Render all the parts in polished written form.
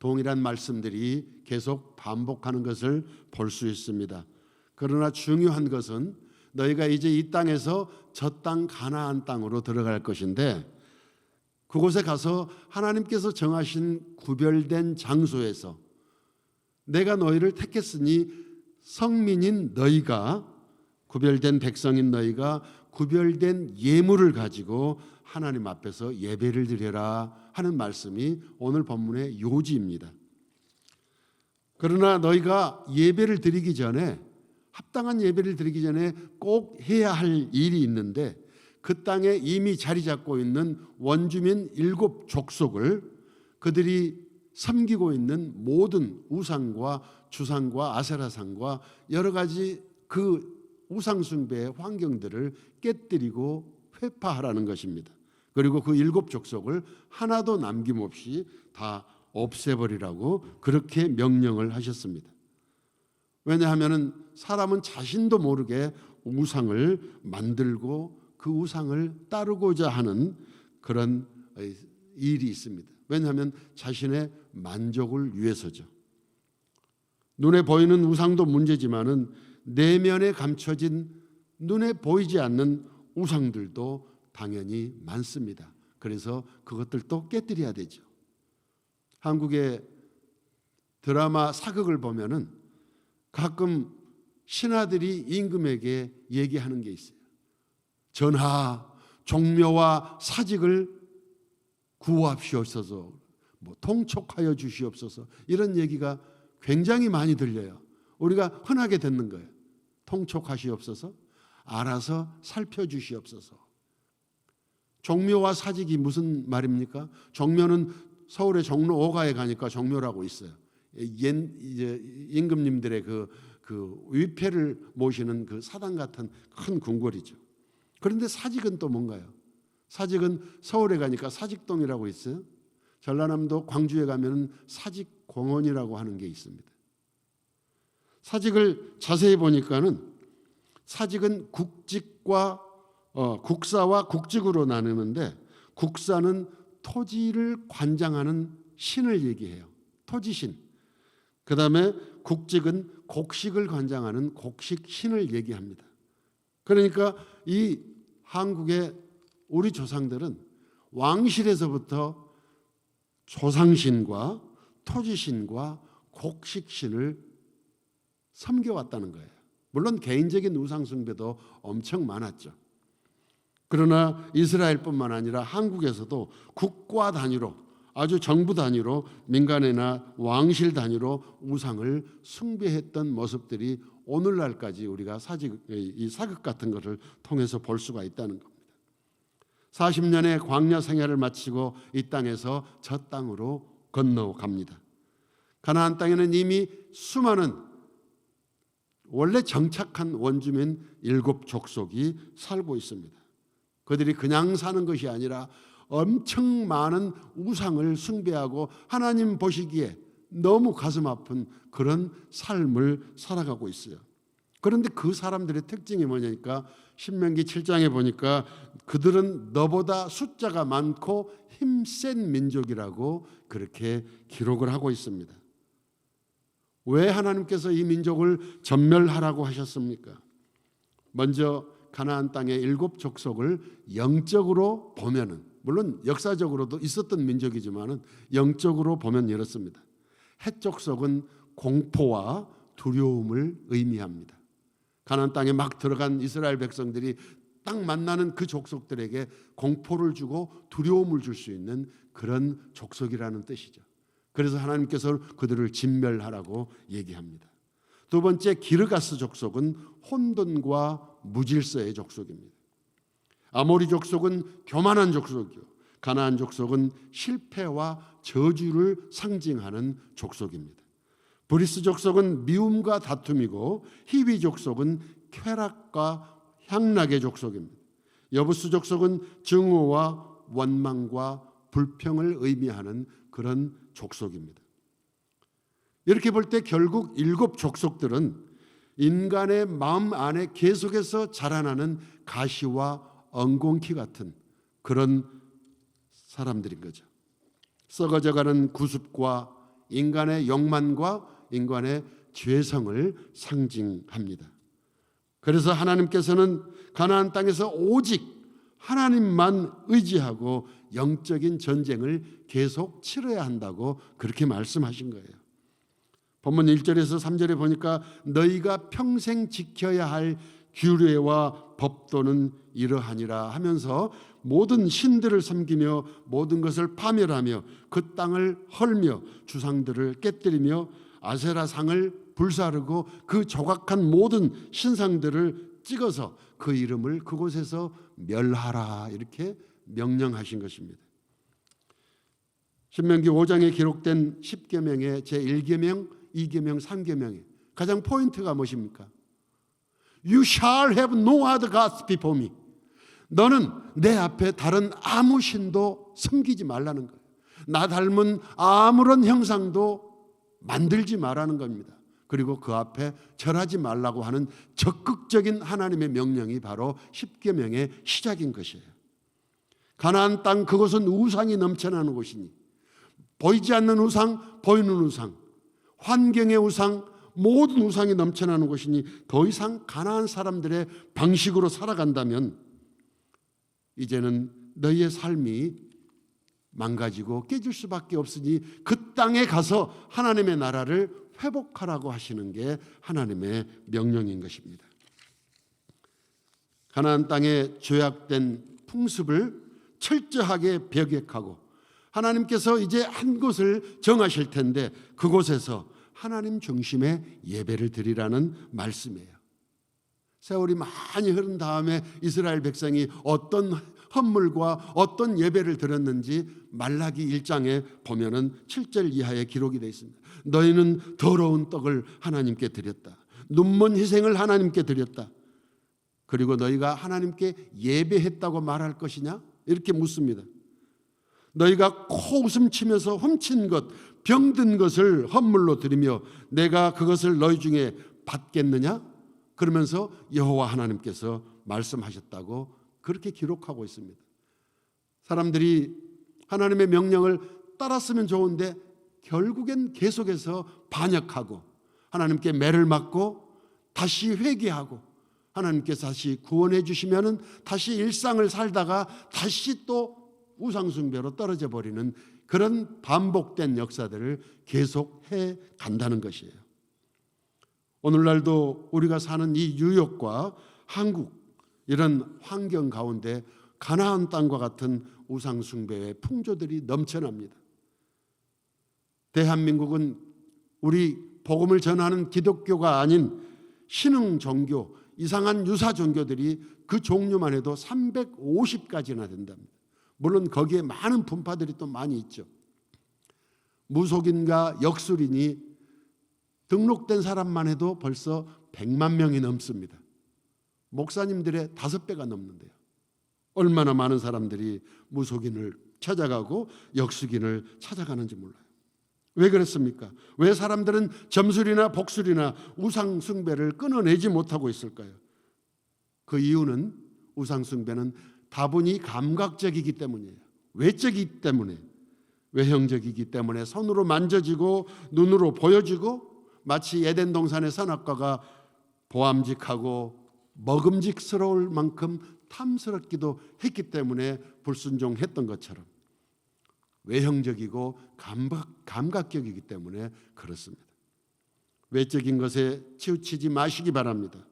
동일한 말씀들이 계속 반복하는 것을 볼 수 있습니다. 그러나 중요한 것은 너희가 이제 이 땅에서 저 땅 가나안 땅으로 들어갈 것인데 그곳에 가서 하나님께서 정하신 구별된 장소에서 내가 너희를 택했으니 성민인 너희가, 구별된 백성인 너희가 구별된 예물을 가지고 하나님 앞에서 예배를 드려라 하는 말씀이 오늘 본문의 요지입니다. 그러나 너희가 예배를 드리기 전에, 합당한 예배를 드리기 전에 꼭 해야 할 일이 있는데, 그 땅에 이미 자리 잡고 있는 원주민 7 족속을, 그들이 섬기고 있는 모든 우상과 주상과 아세라상과 여러 가지 그 우상 숭배의 환경들을 깨뜨리고 회파하라는 것입니다. 그리고 그 7 족속을 하나도 남김없이 다 없애버리라고 그렇게 명령을 하셨습니다. 왜냐하면 사람은 자신도 모르게 우상을 만들고 그 우상을 따르고자 하는 그런 일이 있습니다. 왜냐하면 자신의 만족을 위해서죠. 눈에 보이는 우상도 문제지만은 내면에 감춰진 눈에 보이지 않는 우상들도 당연히 많습니다. 그래서 그것들도 깨뜨려야 되죠. 한국의 드라마 사극을 보면은 가끔 신하들이 임금에게 얘기하는 게 있어요. 전하, 종묘와 사직을 구하옵시옵소서, 통촉하여 주시옵소서, 이런 얘기가 굉장히 많이 들려요. 우리가 흔하게 듣는 거예요. 통촉하시옵소서, 알아서 살펴주시옵소서. 종묘와 사직이 무슨 말입니까? 종묘는 서울의 종로 5가에 가니까 종묘라고 있어요. 이제 임금님들의 그 위패를 모시는 그 사당 같은 큰 궁궐이죠. 그런데 사직은 또 뭔가요? 사직은 서울에 가니까 사직동이라고 있어요. 전라남도 광주에 가면 사직공원이라고 하는 게 있습니다. 사직을 자세히 보니까는 사직은 국직과 국사와 국직으로 나누는데, 국사는 토지를 관장하는 신을 얘기해요. 토지신. 그 다음에 국직은 곡식을 관장하는 곡식신을 얘기합니다. 그러니까 이 한국의 우리 조상들은 왕실에서부터 조상신과 토지신과 곡식신을 섬겨왔다는 거예요. 물론 개인적인 우상숭배도 엄청 많았죠. 그러나 이스라엘뿐만 아니라 한국에서도 국가 단위로, 아주 정부 단위로, 민간이나 왕실 단위로 우상을 숭배했던 모습들이 오늘날까지 우리가 이 사극 같은 것을 통해서 볼 수가 있다는 겁니다. 40년의 광야 생활을 마치고 이 땅에서 저 땅으로 건너갑니다. 가나안 땅에는 이미 수많은 원래 정착한 원주민 7 족속이 살고 있습니다. 그들이 그냥 사는 것이 아니라 엄청 많은 우상을 숭배하고 하나님 보시기에 너무 가슴 아픈 그런 삶을 살아가고 있어요. 그런데 그 사람들의 특징이 뭐냐니까 신명기 7장에 보니까 그들은 너보다 숫자가 많고 힘센 민족이라고 그렇게 기록을 하고 있습니다. 왜 하나님께서 이 민족을 전멸하라고 하셨습니까? 먼저 가나안 땅의 7 족속을 영적으로 보면은, 물론 역사적으로도 있었던 민족이지만은 영적으로 보면 이렇습니다. 헷 족속은 공포와 두려움을 의미합니다. 가나안 땅에 막 들어간 이스라엘 백성들이 딱 만나는 그 족속들에게 공포를 주고 두려움을 줄 수 있는 그런 족속이라는 뜻이죠. 그래서 하나님께서 그들을 진멸하라고 얘기합니다. 두 번째, 기르가스 족속은 혼돈과 무질서의 족속입니다. 아모리 족속은 교만한 족속이요, 가나안 족속은 실패와 저주를 상징하는 족속입니다. 브리스 족속은 미움과 다툼이고, 히위 족속은 쾌락과 향락의 족속입니다. 여부스 족속은 증오와 원망과 불평을 의미하는 그런 족속입니다. 이렇게 볼 때 결국 7 족속들은 인간의 마음 안에 계속해서 자라나는 가시와 엉겅퀴 같은 그런 사람들인 거죠. 썩어져가는 구습과 인간의 욕망과 인간의 죄성을 상징합니다. 그래서 하나님께서는 가나안 땅에서 오직 하나님만 의지하고 영적인 전쟁을 계속 치러야 한다고 그렇게 말씀하신 거예요. 본문 1절에서 3절에 보니까 너희가 평생 지켜야 할 규례와 법도는 이러하니라 하면서 모든 신들을 섬기며 모든 것을 파멸하며 그 땅을 헐며 주상들을 깨뜨리며 아세라상을 불사르고 그 조각한 모든 신상들을 찍어서 그 이름을 그곳에서 멸하라 이렇게 명령하신 것입니다. 신명기 5장에 기록된 10계명의 제1계명, 2계명, 3계명에 가장 포인트가 무엇입니까? You shall have no other gods before me. 너는 내 앞에 다른 아무 신도 섬기지 말라는 거예요. 나 닮은 아무런 형상도 만들지 말라는 겁니다. 그리고 그 앞에 절하지 말라고 하는 적극적인 하나님의 명령이 바로 10계명의 시작인 것이에요. 가나안 땅 그곳은 우상이 넘쳐나는 곳이니 보이지 않는 우상, 보이는 우상, 환경의 우상, 모든 우상이 넘쳐나는 곳이니 더 이상 가나안 사람들의 방식으로 살아간다면 이제는 너희의 삶이 망가지고 깨질 수밖에 없으니 그 땅에 가서 하나님의 나라를 회복하라고 하시는 게 하나님의 명령인 것입니다. 가나안 땅의 죄악된 풍습을 철저하게 배격하고 하나님께서 이제 한 곳을 정하실 텐데 그곳에서 하나님 중심의 예배를 드리라는 말씀이에요. 세월이 많이 흐른 다음에 이스라엘 백성이 어떤 헌물과 어떤 예배를 드렸는지 말라기 1장에 보면은 7절 이하에 기록이 되어 있습니다. 너희는 더러운 떡을 하나님께 드렸다. 눈먼 희생을 하나님께 드렸다. 그리고 너희가 하나님께 예배했다고 말할 것이냐? 이렇게 묻습니다. 너희가 코웃음 치면서 훔친 것, 병든 것을 헌물로 드리며 내가 그것을 너희 중에 받겠느냐? 그러면서 여호와 하나님께서 말씀하셨다고 그렇게 기록하고 있습니다. 사람들이 하나님의 명령을 따랐으면 좋은데 결국엔 계속해서 반역하고 하나님께 매를 맞고 다시 회개하고 하나님께서 다시 구원해 주시면은 다시 일상을 살다가 다시 또 우상숭배로 떨어져 버리는 그런 반복된 역사들을 계속해 간다는 것이에요. 오늘날도 우리가 사는 이 뉴욕과 한국 이런 환경 가운데 가나안 땅과 같은 우상숭배의 풍조들이 넘쳐납니다. 대한민국은 우리 복음을 전하는 기독교가 아닌 신흥 종교, 이상한 유사 종교들이 그 종류만 해도 350가지나 된답니다. 물론 거기에 많은 분파들이 또 많이 있죠. 무속인과 역술인이 등록된 사람만 해도 벌써 100만 명이 넘습니다. 목사님들의 5배가 넘는데요. 얼마나 많은 사람들이 무속인을 찾아가고 역술인을 찾아가는지 몰라요. 왜 그랬습니까? 왜 사람들은 점술이나 복술이나 우상 숭배를 끊어내지 못하고 있을까요? 그 이유는 우상 숭배는 다분히 감각적이기 때문이에요. 외적이기 때문에, 외형적이기 때문에 손으로 만져지고 눈으로 보여지고 마치 에덴 동산의 선악과가 보암직하고 먹음직스러울 만큼 탐스럽기도 했기 때문에 불순종했던 것처럼 외형적이고 감각적이기 때문에 그렇습니다. 외적인 것에 치우치지 마시기 바랍니다.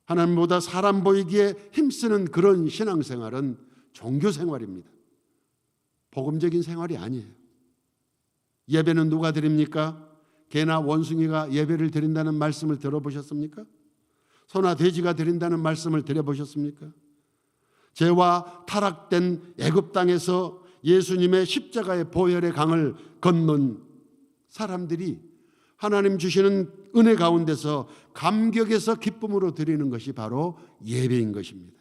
하나님보다 사람 보이기에 힘쓰는 그런 신앙생활은 종교생활입니다. 복음적인 생활이 아니에요. 예배는 누가 드립니까? 개나 원숭이가 예배를 드린다는 말씀을 들어보셨습니까? 소나 돼지가 드린다는 말씀을 들어보셨습니까? 죄와 타락된 애굽 땅에서 예수님의 십자가의 보혈의 강을 건넌 사람들이 하나님 주시는 은혜 가운데서 감격에서 기쁨으로 드리는 것이 바로 예배인 것입니다.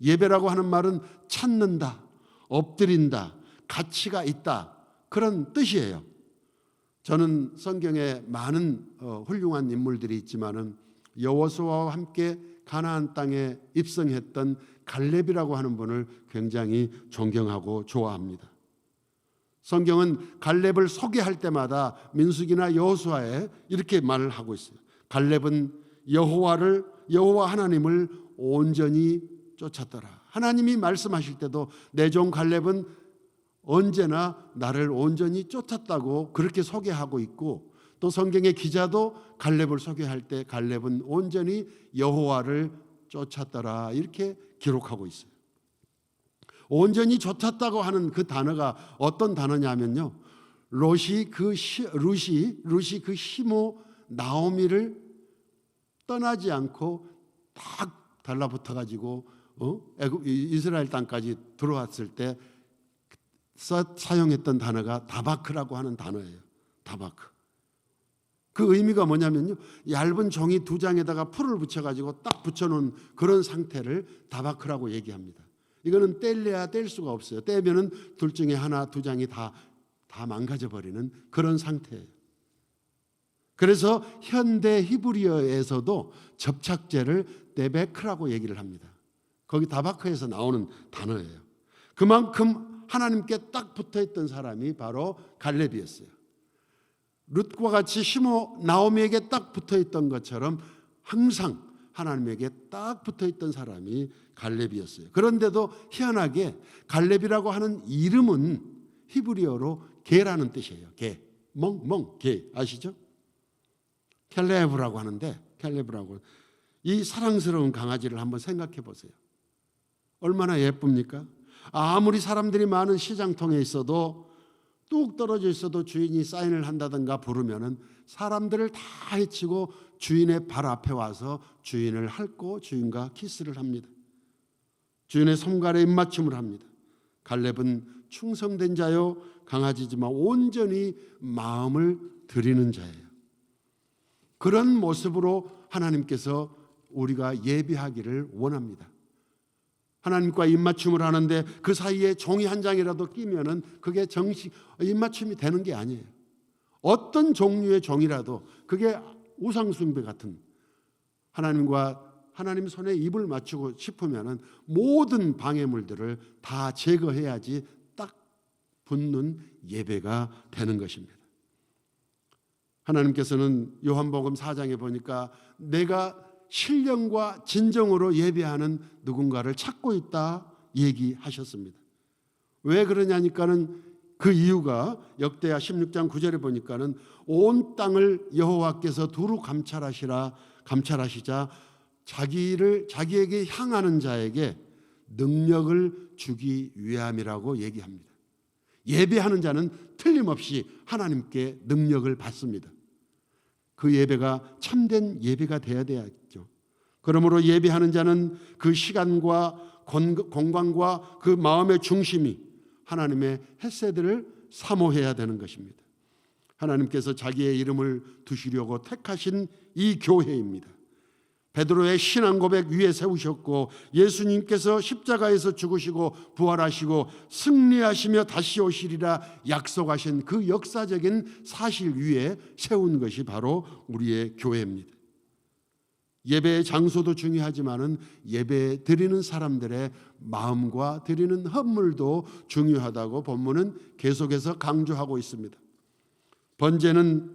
예배라고 하는 말은 찾는다, 엎드린다, 가치가 있다 그런 뜻이에요. 저는 성경에 많은 훌륭한 인물들이 있지만은 여호수아와 함께 가나안 땅에 입성했던 갈렙이라고 하는 분을 굉장히 존경하고 좋아합니다. 성경은 갈렙을 소개할 때마다 민수기나 여호수아에 이렇게 말을 하고 있어요. 갈렙은 여호와 하나님을 온전히 쫓았더라. 하나님이 말씀하실 때도 내 종 갈렙은 언제나 나를 온전히 쫓았다고 그렇게 소개하고 있고, 또 성경의 기자도 갈렙을 소개할 때 갈렙은 온전히 여호와를 쫓았더라 이렇게 기록하고 있어요. 온전히 쫓았다고 하는 그 단어가 어떤 단어냐면요, 루시 그 시모 나오미를 떠나지 않고 딱 달라붙어 가지고 이스라엘 땅까지 들어왔을 때 사용했던 단어가 다바크라고 하는 단어예요. 다바크. 그 의미가 뭐냐면요, 얇은 종이 2장에다가 풀을 붙여가지고 딱 붙여놓은 그런 상태를 다바크라고 얘기합니다. 이거는 뗄래야 뗄 수가 없어요. 떼면은 둘 중에 하나, 2장이 다 망가져 버리는 그런 상태예요. 그래서 현대 히브리어에서도 접착제를 데베크라고 얘기를 합니다. 거기 다바크에서 나오는 단어예요. 그만큼 하나님께 딱 붙어있던 사람이 바로 갈렙이었어요. 룻과 같이 시모 나오미에게 딱 붙어있던 것처럼 항상 하나님에게 딱 붙어있던 사람이 갈렙이었어요. 그런데도 희한하게 갈렙이라고 하는 이름은 히브리어로 개라는 뜻이에요. 개, 개 아시죠? 켈레브라고 하는데, 켈레브라고, 이 사랑스러운 강아지를 한번 생각해 보세요. 얼마나 예쁩니까? 아무리 사람들이 많은 시장통에 있어도, 뚝 떨어져 있어도 주인이 사인을 한다든가 부르면은 사람들을 다 해치고 주인의 발 앞에 와서 주인을 핥고 주인과 키스를 합니다. 주인의 손갈에 입맞춤을 합니다. 갈렙은 충성된 자요 강아지지만 온전히 마음을 드리는 자예요. 그런 모습으로 하나님께서 우리가 예비하기를 원합니다. 하나님과 입맞춤을 하는데 그 사이에 종이 한 장이라도 끼면은 그게 정식 입맞춤이 되는 게 아니에요. 어떤 종류의 종이라도 그게 우상숭배 같은, 하나님 손에 입을 맞추고 싶으면은 모든 방해물들을 다 제거해야지 딱 붙는 예배가 되는 것입니다. 하나님께서는 요한복음 4장에 보니까 내가 신령과 진정으로 예배하는 누군가를 찾고 있다 얘기하셨습니다. 왜 그러냐니까는 그 이유가 역대하 16장 9절에 보니까는 온 땅을 여호와께서 두루 감찰하시자 자기에게 향하는 자에게 능력을 주기 위함이라고 얘기합니다. 예배하는 자는 틀림없이 하나님께 능력을 받습니다. 그 예배가 참된 예배가 되어야 되겠죠. 그러므로 예배하는 자는 그 시간과 공간과 그 마음의 중심이 하나님의 헷세들을 사모해야 되는 것입니다. 하나님께서 자기의 이름을 두시려고 택하신 이 교회입니다. 베드로의 신앙 고백 위에 세우셨고, 예수님께서 십자가에서 죽으시고 부활하시고 승리하시며 다시 오시리라 약속하신 그 역사적인 사실 위에 세운 것이 바로 우리의 교회입니다. 예배의 장소도 중요하지만은 예배 드리는 사람들의 마음과 드리는 헌물도 중요하다고 본문은 계속해서 강조하고 있습니다. 번제는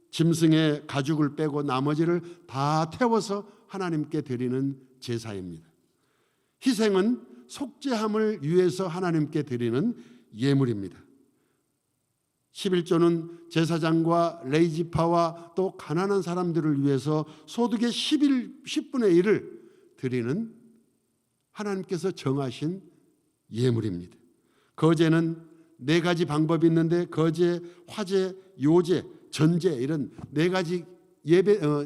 짐승의 가죽을 빼고 나머지를 다 태워서 하나님께 드리는 제사입니다. 희생은 속죄함을 위해서 하나님께 드리는 예물입니다. 11조는 제사장과 레위지파와 또 가난한 사람들을 위해서 소득의 10분의 1을 드리는 하나님께서 정하신 예물입니다. 거제는 4가지 방법이 있는데 거제, 화제, 요제, 전제 이런 4가지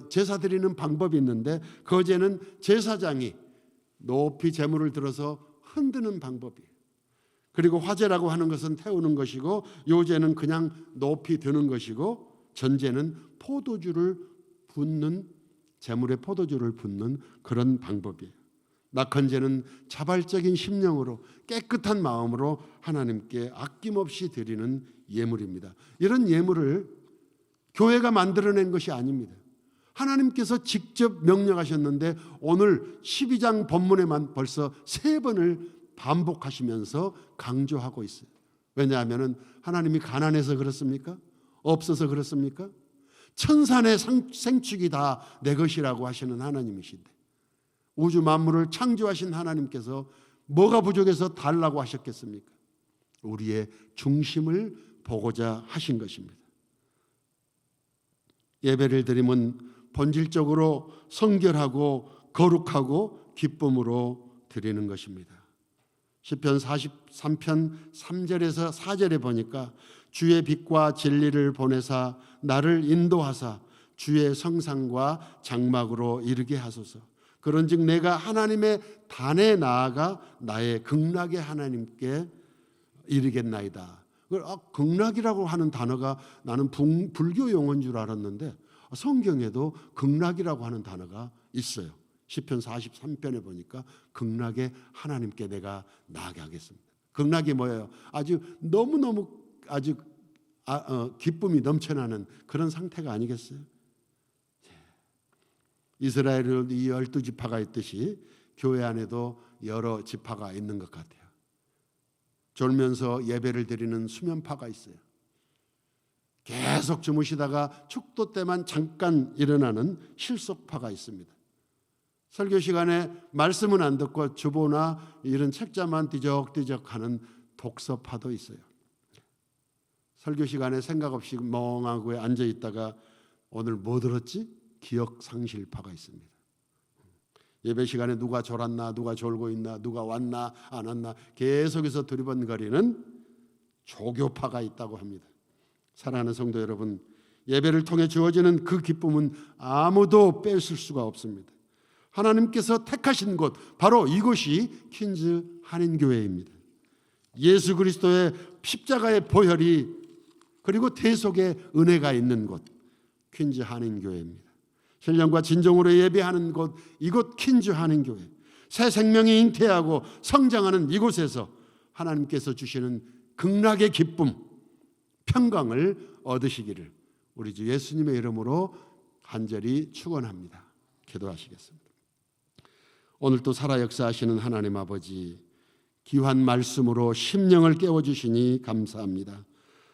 제사 드리는 방법이 있는데, 거제는 제사장이 높이 제물을 들어서 흔드는 방법이에요. 그리고 화제라고 하는 것은 태우는 것이고, 요제는 그냥 높이 드는 것이고, 전제는 제물에 포도주를 붓는 그런 방법이에요. 낙헌제는 자발적인 심령으로 깨끗한 마음으로 하나님께 아낌없이 드리는 예물입니다. 이런 예물을 교회가 만들어낸 것이 아닙니다. 하나님께서 직접 명령하셨는데 오늘 12장 본문에만 벌써 3번을 반복하시면서 강조하고 있어요. 왜냐하면 하나님이 가난해서 그렇습니까? 없어서 그렇습니까? 천산의 생축이 다 내 것이라고 하시는 하나님이신데, 우주 만물을 창조하신 하나님께서 뭐가 부족해서 달라고 하셨겠습니까? 우리의 중심을 보고자 하신 것입니다. 예배를 드리면 본질적으로 성결하고 거룩하고 기쁨으로 드리는 것입니다. 시편 43편 3절에서 4절에 보니까 주의 빛과 진리를 보내사 나를 인도하사 주의 성상과 장막으로 이르게 하소서. 그런즉 내가 하나님의 단에 나아가 나의 극락의 하나님께 이르겠나이다. 극락이라고 하는 단어가 나는 불교 용어인 줄 알았는데 성경에도 극락이라고 하는 단어가 있어요. 시편 43편에 보니까 극락의 하나님께 내가 나아가게 하겠습니다. 극락이 뭐예요? 아주 너무너무 아주 기쁨이 넘쳐나는 그런 상태가 아니겠어요? 이스라엘은 이 12지파가 있듯이 교회 안에도 여러 지파가 있는 것 같아요. 졸면서 예배를 드리는 수면파가 있어요. 계속 주무시다가 축도 때만 잠깐 일어나는 실속파가 있습니다. 설교 시간에 말씀은 안 듣고 주보나 이런 책자만 뒤적뒤적하는 독서파도 있어요. 설교 시간에 생각 없이 멍하고 앉아 있다가 오늘 뭐 들었지? 기억 상실파가 있습니다. 예배 시간에 누가 졸았나, 누가 졸고 있나, 누가 왔나 안 왔나 계속해서 두리번거리는 조교파가 있다고 합니다. 사랑하는 성도 여러분, 예배를 통해 주어지는 그 기쁨은 아무도 뺏을 수가 없습니다. 하나님께서 택하신 곳, 바로 이곳이 퀸즈 한인교회입니다. 예수 그리스도의 십자가의 보혈이 그리고 대속의 은혜가 있는 곳, 퀸즈 한인교회입니다. 신령과 진정으로 예배하는 곳, 이곳 퀸즈 한인교회, 새 생명이 잉태하고 성장하는 이곳에서 하나님께서 주시는 극락의 기쁨, 평강을 얻으시기를 우리 주 예수님의 이름으로 간절히 축원합니다. 기도하시겠습니다. 오늘 또 살아 역사하시는 하나님 아버지, 귀한 말씀으로 심령을 깨워주시니 감사합니다.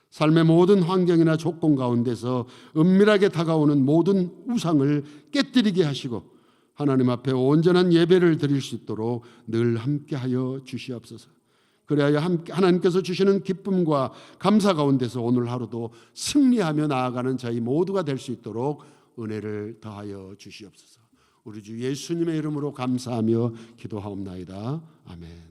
삶의 모든 환경이나 조건 가운데서 은밀하게 다가오는 모든 우상을 깨뜨리게 하시고 하나님 앞에 온전한 예배를 드릴 수 있도록 늘 함께하여 주시옵소서. 그래야 하나님께서 주시는 기쁨과 감사 가운데서 오늘 하루도 승리하며 나아가는 저희 모두가 될 수 있도록 은혜를 더하여 주시옵소서. 우리 주 예수님의 이름으로 감사하며 기도하옵나이다. 아멘.